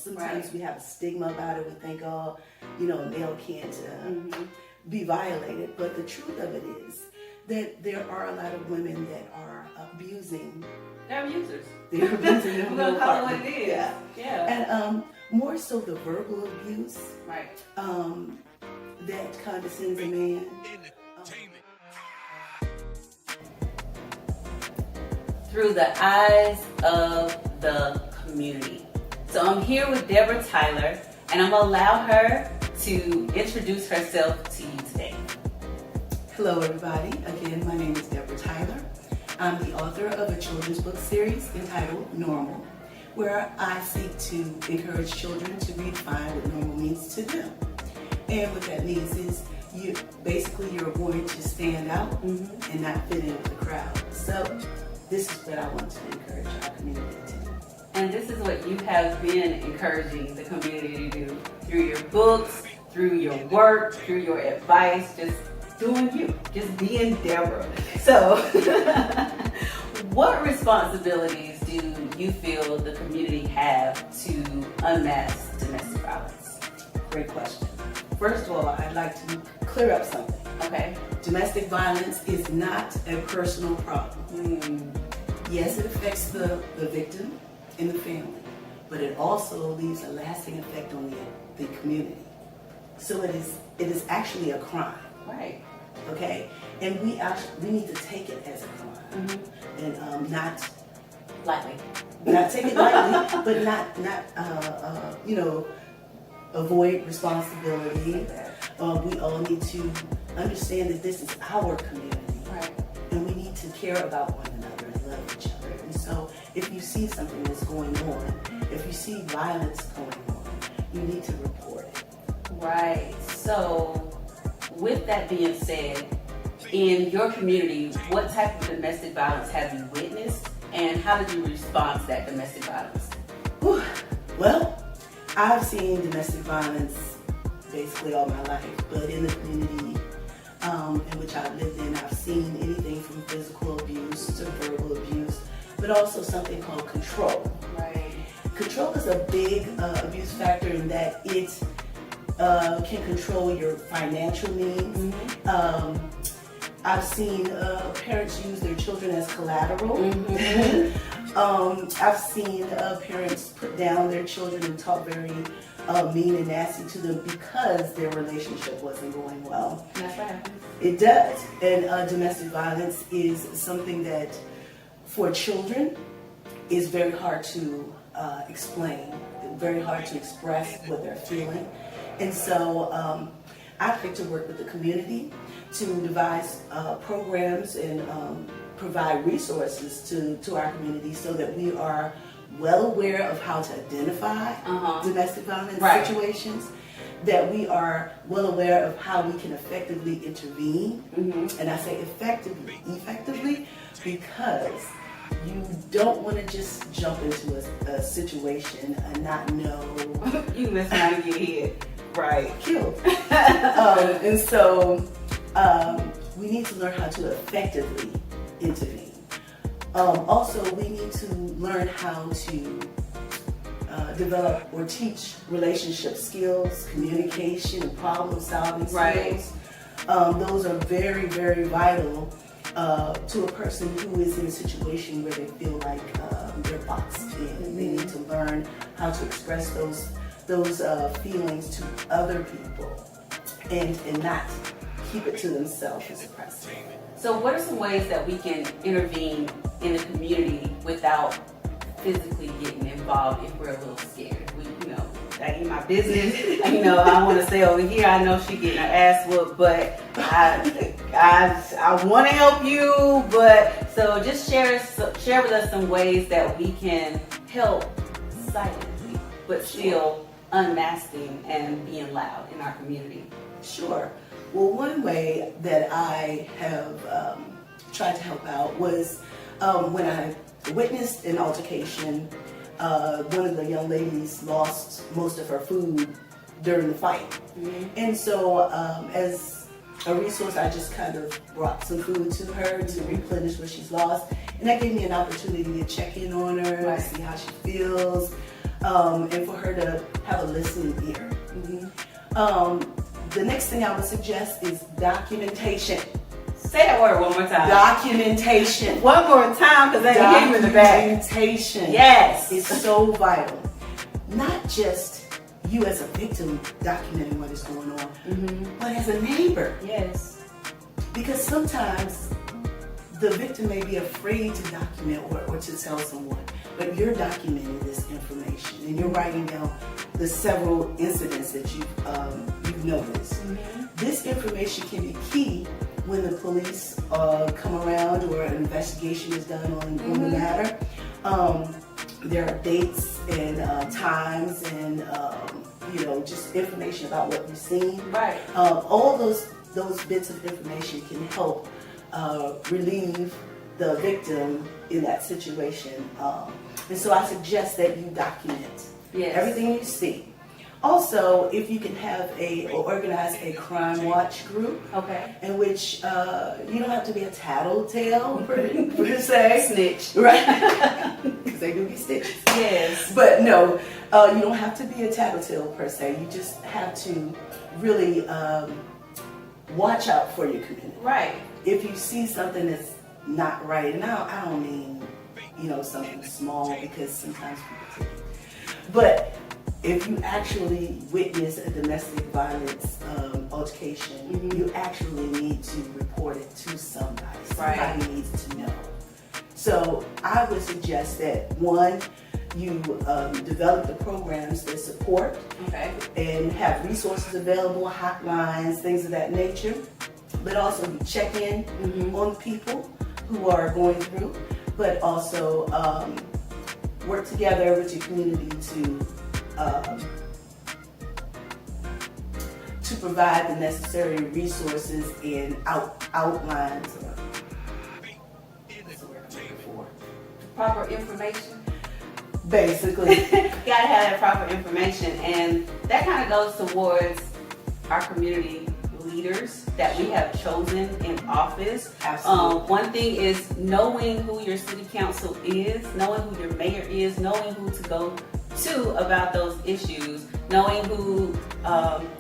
Sometimes we have a stigma about it. We think, oh, you know, a male can't be violated. But the truth of it is that there are a lot of women that are abusing. They're abusers. They're abusing their We're gonna call it what it is. Yeah. And more so the verbal abuse. Right. That condescends a man. Through the eyes of the community. So I'm here with Deborah Tyler, and I'm gonna allow her to introduce herself to you today. Hello everybody, again my name is Deborah Tyler. I'm the author of a children's book series entitled Normal, where I seek to encourage children to redefine what normal means to them. And what that means is you're going to stand out and not fit in with the crowd. So this is what I want to encourage our community to do. And this is what you have been encouraging the community to do through your books, through your work, through your advice, just doing you, just being Deborah. So what responsibilities do you feel the community have to unmask domestic violence? Great question. First of all, I'd like to clear up something. Okay. Domestic violence is not a personal problem. Yes, it affects the victim and the family, but it also leaves a lasting effect on the community. So it is actually a crime. Right. Okay? And we need to take it as a crime. And not Lightly. Not take it lightly, but not avoid responsibility. We all need to understand that this is our community. Right. And we need to care about one another and love each other. And so if you see something that's going on, if you see violence going on, you need to report it. Right. So with that being said, in your community, what type of domestic violence have you witnessed, and how did you respond to that domestic violence? Well, I've seen domestic violence basically all my life, but in the community in which I've lived in, I've seen anything from physical abuse to verbal abuse, but also something called control. Right. Control is a big abuse factor in that it can control your financial needs. I've seen parents use their children as collateral. I've seen parents put down their children and talk very mean and nasty to them because their relationship wasn't going well. That's what happens. It does. And domestic violence is something that for children is very hard to explain, very hard to express what they're feeling. And so I like to work with the community to devise programs and provide resources to our community so that we are well aware of how to identify domestic violence situations, that we are well aware of how we can effectively intervene. And I say effectively because you don't want to just jump into a situation and not know. You must not get hit. Right, killed. And so we need to learn how to effectively intervene. Also, we need to learn how to develop or teach relationship skills, communication, and problem-solving skills. Those are very, very vital to a person who is in a situation where they feel like they're boxed in. They need to learn how to express those feelings to other people and not keep it to themselves and suppress it. So what are some ways that we can intervene in the community without physically getting involved if we're a little scared? That ain't my business. I want to stay over here. I know she getting her ass whooped, but I want to help you. But so just share with us some ways that we can help silently, but still unmasking and being loud in our community. Sure. Well, one way that I have tried to help out was when I witnessed an altercation. One of the young ladies lost most of her food during the fight. And so as a resource, I just kind of brought some food to her to replenish what she's lost. And that gave me an opportunity to check in on her, see how she feels. and for her to have a listening ear. The next thing I would suggest is documentation. Say that word one more time. Documentation. One more time, because I didn't hear you in the back. Documentation. Yes. Is so vital. Not just you as a victim documenting what is going on, but as a neighbor. Yes. Because sometimes the victim may be afraid to document or to tell someone, but you're documenting this information and you're writing down the several incidents that you've noticed. This information can be key when the police come around or an investigation is done on the matter. There are dates and times and just information about what you've seen. Right. All those bits of information can help relieve the victim in that situation. And so I suggest that you document everything you see. Also, if you can have or organize a crime watch group, in which you don't have to be a tattletale per se. Snitch. Right. Because they do be stitches. Yes. But no, you don't have to be a tattletale per se. You just have to really watch out for your community. Right. If you see something that's not right, and I don't mean, something small, because sometimes people take it. But if you actually witness a domestic violence altercation, you actually need to report it to somebody. Somebody needs to know. So I would suggest that, one, you develop the programs that support and have resources available, hotlines, things of that nature. But also you check in on people who are going through, but also work together with your community to provide the necessary resources and outlines. What's the word I'm looking for? Proper information. Basically. Gotta have that proper information, and that kind of goes towards our community leaders that we have chosen in office. Absolutely. One thing is knowing who your city council is, knowing who your mayor is, knowing who to go to about those issues, knowing who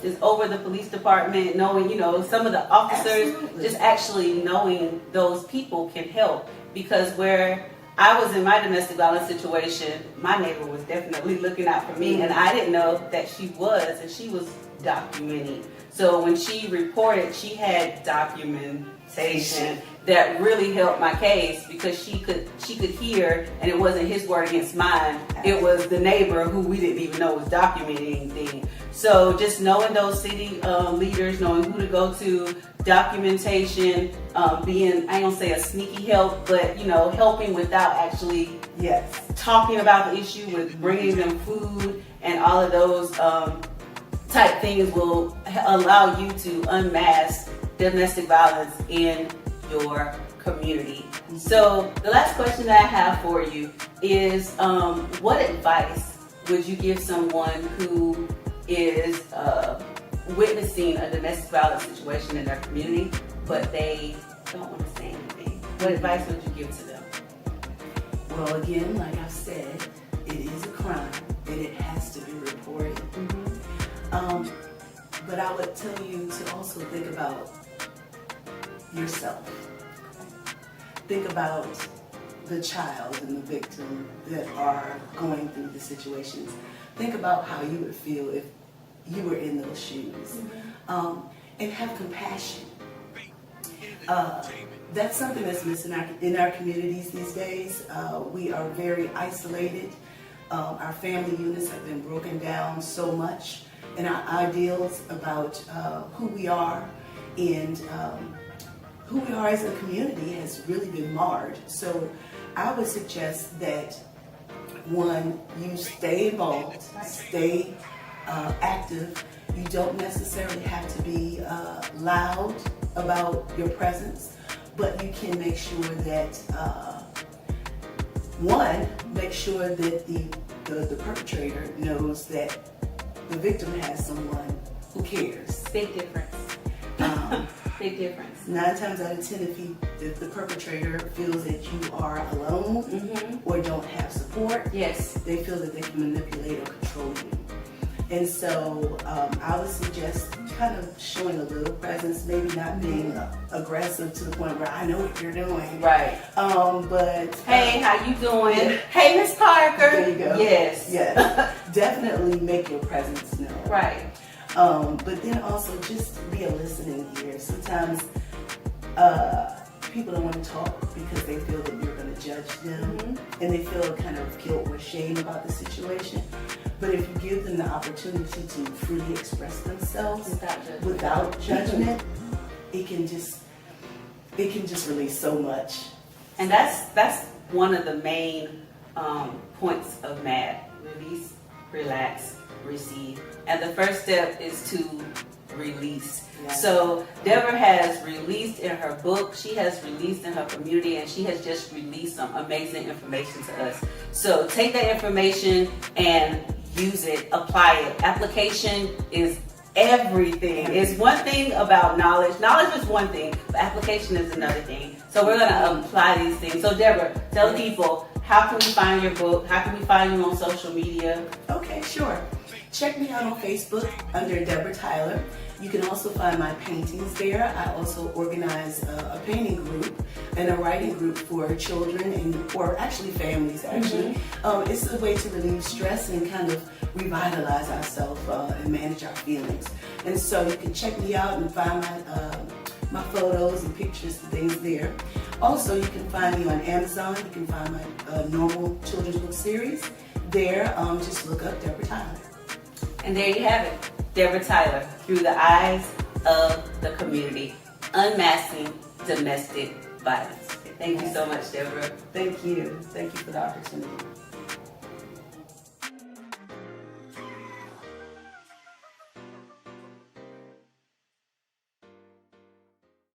is over the police department, knowing, some of the officers. Absolutely. Just actually knowing those people can help, because where I was in my domestic violence situation, my neighbor was definitely looking out for me, and I didn't know that she was, and she was documenting. So when she reported, she had documentation that really helped my case, because she could hear, and it wasn't his word against mine. It was the neighbor who we didn't even know was documenting anything. So just knowing those city leaders, knowing who to go to, documentation, being, I don't say a sneaky help, but helping without actually talking about the issue, with bringing them food and all of those type things will allow you to unmask domestic violence in your community. So the last question that I have for you is, what advice would you give someone who is witnessing a domestic violence situation in their community, but they don't want to say anything? What advice would you give to them? Well, again, like I said, it is a crime and it has to be reported. But I would tell you to also think about yourself. Think about the child and the victim that are going through the situations. Think about how you would feel if you were in those shoes. And have compassion. That's something that's missing in our communities these days. We are very isolated. Our family units have been broken down so much, and our ideals about who we are and who we are as a community has really been marred. So I would suggest that, one, you stay involved, stay active. You don't necessarily have to be loud about your presence, but you can make sure that, one, make sure that the perpetrator knows that the victim has someone who cares. Big difference. Big difference. 9 times out of 10, if the perpetrator feels that you are alone or don't have support, Yes. they feel that they can manipulate or control you. And so I would suggest kind of showing a little presence, maybe not being aggressive to the point where I know what you're doing. Right. But Hey, how you doing? Yeah. Hey, Miss Parker. There you go. Yes. Yes. Definitely make your presence known. Right. But then also just be a listening ear. Sometimes people don't want to talk because they feel that you're going to judge them and they feel kind of guilt or shame about the situation. But if you give them the opportunity to freely express themselves without judgment, it can just release so much. And that's one of the main points of MAD. Release, relax, receive. And the first step is to release. Yeah. So Deborah has released in her book, she has released in her community, and she has just released some amazing information to us. So take that information and use it, apply it. Application is everything. It's one thing about knowledge. Knowledge is one thing, but application is another thing. So we're going to apply these things. So Deborah, tell people, how can we find your book? How can we find you on social media? Okay, sure. Check me out on Facebook under Deborah Tyler. You can also find my paintings there. I also organize a painting group and a writing group for children or actually families, actually. It's a way to relieve stress and kind of revitalize ourselves and manage our feelings. And so you can check me out and find my photos and pictures and things there. Also, you can find me on Amazon. You can find my normal children's book series there. Just look up Deborah Tyler. And there you have it, Deborah Tyler, through the eyes of the community, unmasking domestic violence. Thank you so much, Deborah. Thank you. Thank you for the opportunity.